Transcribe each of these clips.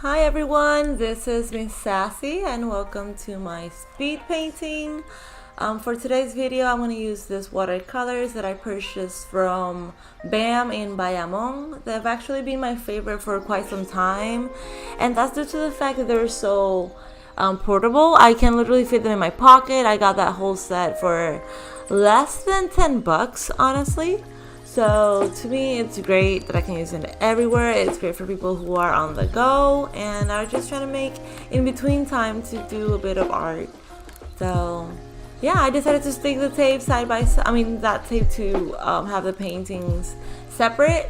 Hi everyone, this is Miss Sassy and welcome to my speed painting. For today's video, I'm going to use this watercolors that I purchased from BAM in Bayamon. They've actually been my favorite for quite some time, and that's due to the fact that they're so portable. I can literally fit them in my pocket. I got that whole set for less than 10 bucks, honestly. So to me, it's great that I can use it everywhere. It's great for people who are on the go and are just trying to make in between time to do a bit of art. So yeah, I decided to stick the tape side by side. I mean, that tape to have the paintings separate.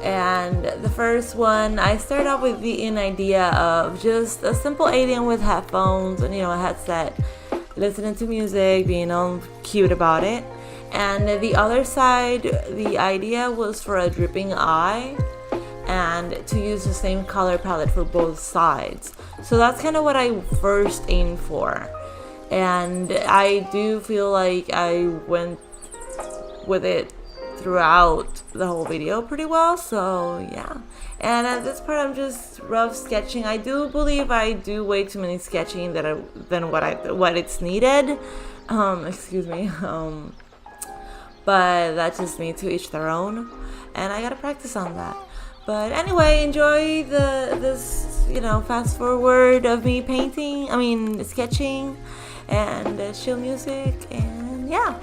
And the first one, I started off with the idea of just a simple alien with headphones and a headset, listening to music, being all cute about it. And the other side, the idea was for a dripping eye and to use the same color palette for both sides. So that's kind of what I first aimed for. And I do feel like I went with it throughout the whole video pretty well. So yeah. And at this part, I'm just rough sketching. I do believe I do way too many sketching than what it's needed. Excuse me. But that's just me, to each their own, and I gotta practice on that. But anyway, enjoy this fast forward of me sketching and chill music, and yeah.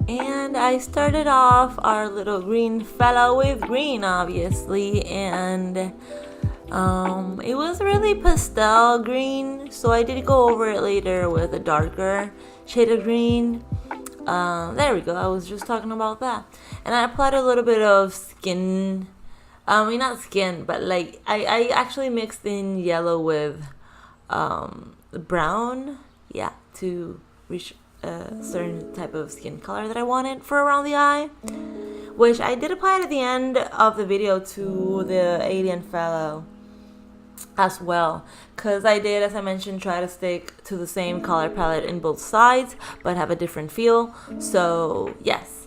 And I started off our little green fellow with green, obviously, and It was really pastel green, so I did go over it later with a darker shade of green. There we go, I was just talking about that. And I applied a little bit of skin, I mean not skin, but like I actually mixed in yellow with brown, yeah, to reach a certain type of skin color that I wanted for around the eye, which I did apply at the end of the video to the alien fellow as well, because I did, as I mentioned, try to stick to the same color palette in both sides but have a different feel. So yes.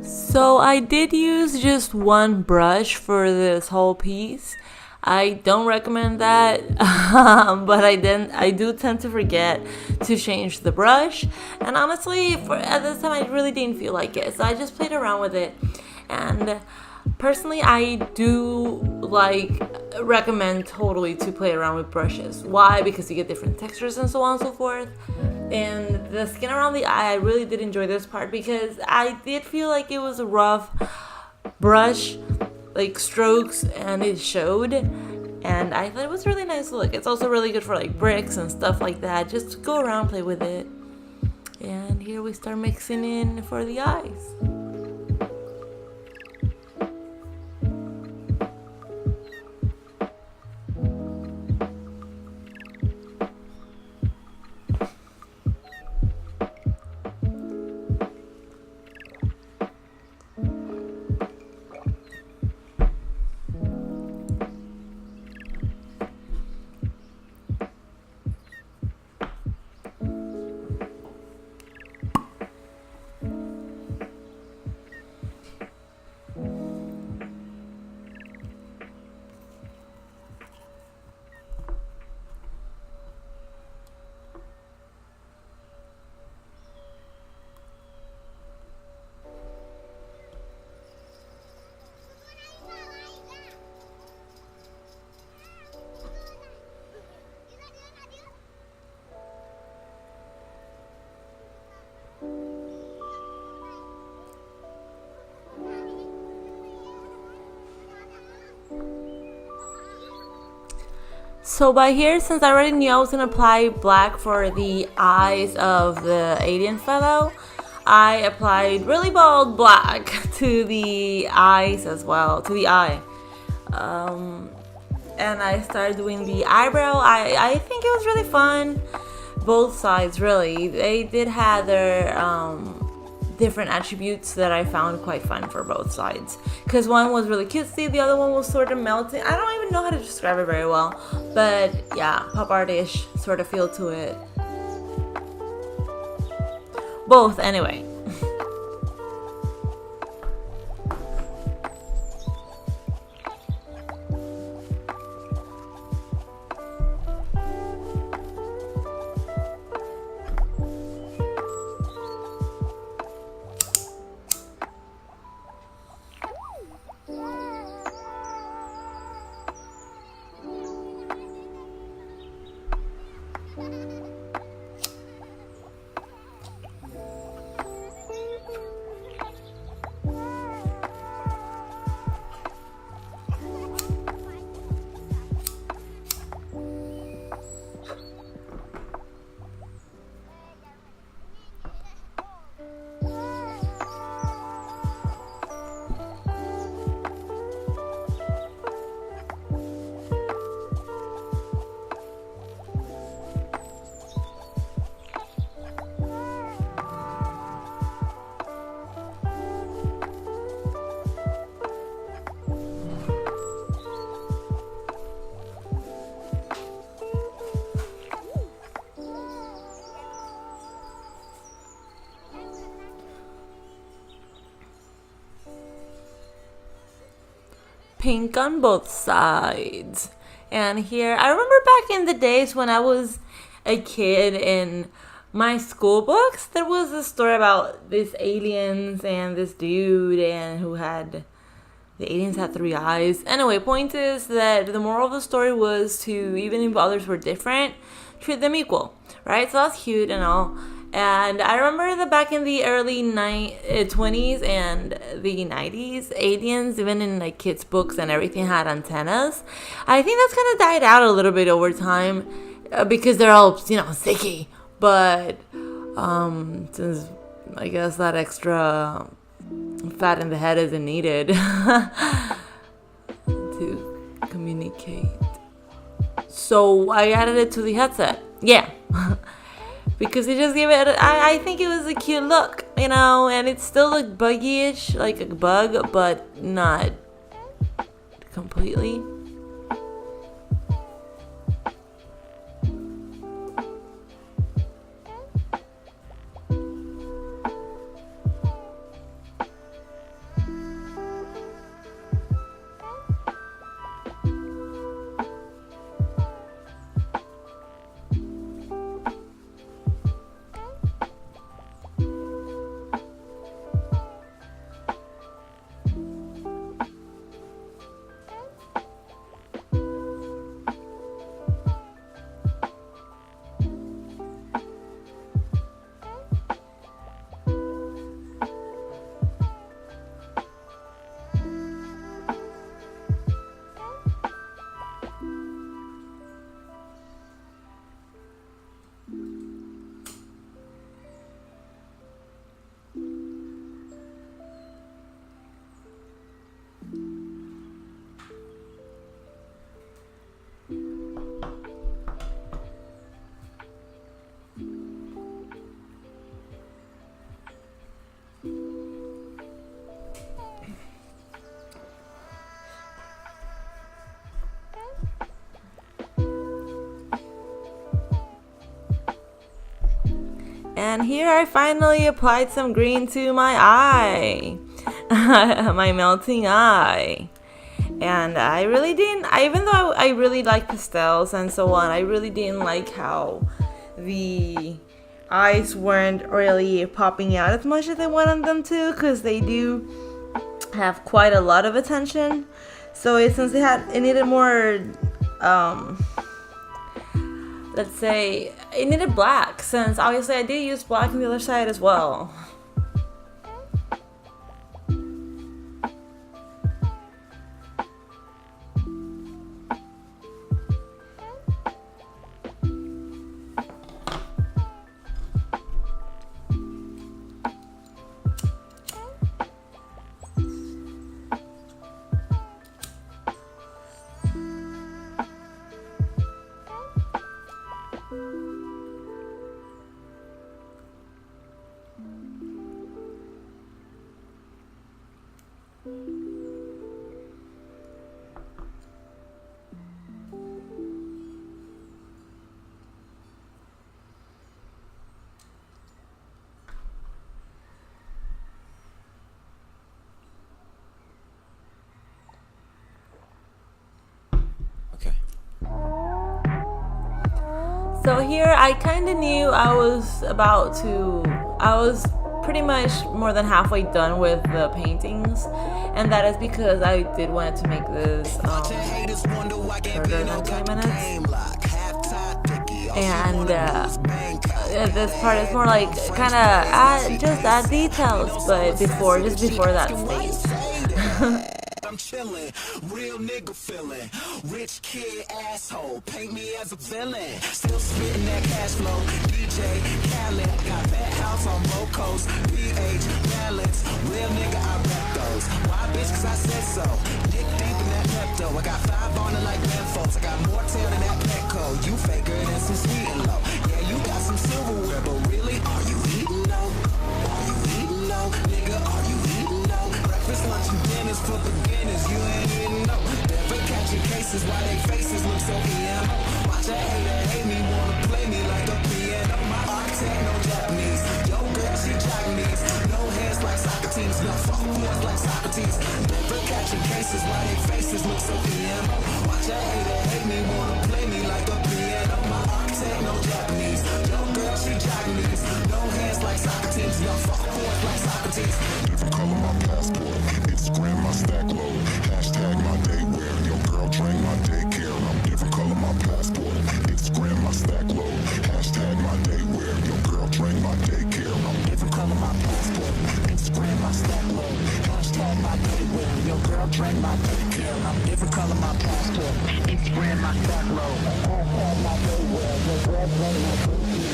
So I did use just one brush for this whole piece. I don't recommend that, but I do tend to forget to change the brush. And honestly, at this time, I really didn't feel like it, so I just played around with it. And personally, I do recommend totally to play around with brushes. Why? Because you get different textures and so on and so forth. And the skin around the eye, I really did enjoy this part because I did feel like it was a rough brush, like strokes, and it showed. And I thought it was really nice to look. It's also really good for like bricks and stuff like that. Just go around, play with it. And here we start mixing in for the eyes. So by here, since I already knew I was going to apply black for the eyes of the alien fellow, I applied really bold black to the eyes as well, to the eye. And I started doing the eyebrow. I think it was really fun. Both sides, really. They did have their different attributes that I found quite fun for both sides. Because one was really cutesy, the other one was sort of melting. I don't even know how to describe it very well. But yeah, pop art-ish sort of feel to it. Both, anyway. pink on both sides. And here, I remember back in the days when I was a kid in my school books, there was a story about these aliens and this dude and who had, the aliens had 3 eyes. Anyway, point is that the moral of the story was to, even if others were different, treat them equal, right? So that's cute and all. And I remember that back in the early 20s and the 90s, aliens, even in like kids' books and everything, had antennas. I think that's kind of died out a little bit over time because they're all, sticky. But since I guess that extra fat in the head isn't needed to communicate. So I added it to the headset. Yeah. Because it just gave it, I think it was a cute look, and it still looked buggy-ish, like a bug, but not completely. And here I finally applied some green to my eye, my melting eye. And I really didn't, even though I really like pastels and so on, I really didn't like how the eyes weren't really popping out as much as I wanted them to, because they do have quite a lot of attention. So since it needed more, let's say, it needed black, since obviously I did use black on the other side as well. So here I kind of knew I was pretty much more than halfway done with the paintings, and that is because I did want to make this shorter than 20 minutes. And this part is more like kind of just add details, but just before that stage. I'm chillin', real nigga feelin', rich kid asshole, paint me as a villain, still spittin' that cash flow, DJ Khaled, got that house on Locos, PH, balance, real nigga I rep those, why bitch cause I said so, dick deep in that Pepto, I got 5 on it like men folks, I got more tail than that Petco, you faker than some sweet and low, yeah you got some silverware, but really, are you eating low? Are you eating low? Nigga, are you eating low? Breakfast, lunch, and dinners for beginners, you ain't even know. Never catching cases while they faces look so emo. Watch a hater hate me, wanna play me like a piano. My architect, no Japanese. Yo, girl, she Chinese. No hands like Socrates. teams, y'all fuck boys like Socrates. Never catching cases, why they faces look so emo. Watch a hater hate me, wanna play me like a piano. My architect, no Japanese. No girl, she Japanese. No hands like Socrates, y'all fuck boys like Socrates. Different color my passport, Instagram my stack low, hashtag my day wear, your girl drain my daycare. I'm different color my passport, Instagram my stack low, hashtag my day wear, your girl drain my daycare. I'm different color my passport, Instagram my stack low, hashtag my day wear, your girl drain my daycare. I'm different color my passport, Instagram my stack low, hashtag my day wear, your girl drain my daycare.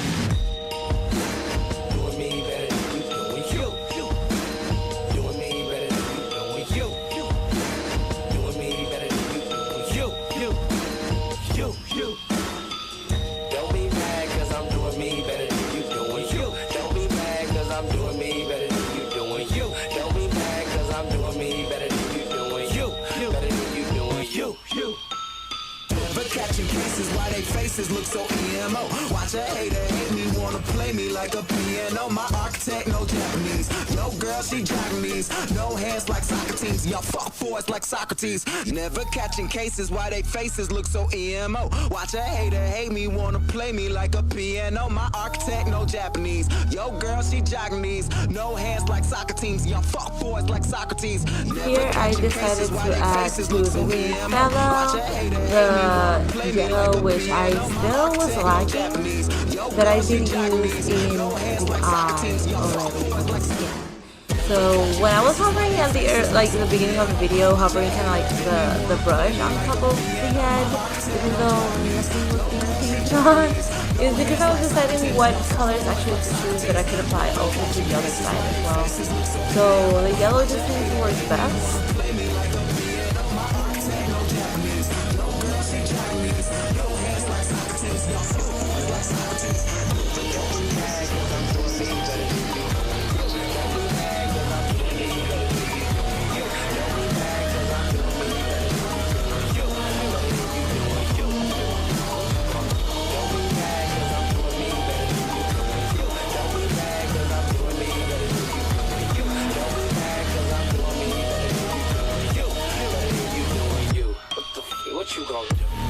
Doing me better than you doing you. Doing me better than you doing you. Doing me better than you doing you. Don't be mad cause I'm doing me better than you doing you. Don't be mad cause I'm doing me better than you doing you. Don't be mad cause I'm doing me better than you doing you. Better than you doing you. Never catching cases, why they faces look so emo. Watch a hater hate me, wanna play me like a piano. My architect, no Japanese. No girl, she Japanese. No hands like Socrates. Y'all fuck boys like Socrates. Never catching cases, why they faces look so emo. Watch a hater hate me, wanna play me like a piano. My architect, no Japanese. Yo girl, she Japanese. No hands like Socrates. Y'all fuck boys like Socrates. Here I decided to add to the green fellow, the yellow, which I still was lacking, that I did use in the eye already. So when I was hovering at the like the beginning of the video, hovering kind of like the brush on top of the head, even though nothing was being changed on, is because I was deciding what colors actually to choose that I could apply also to the other side as well. So the yellow just seems to work best. What you gonna do?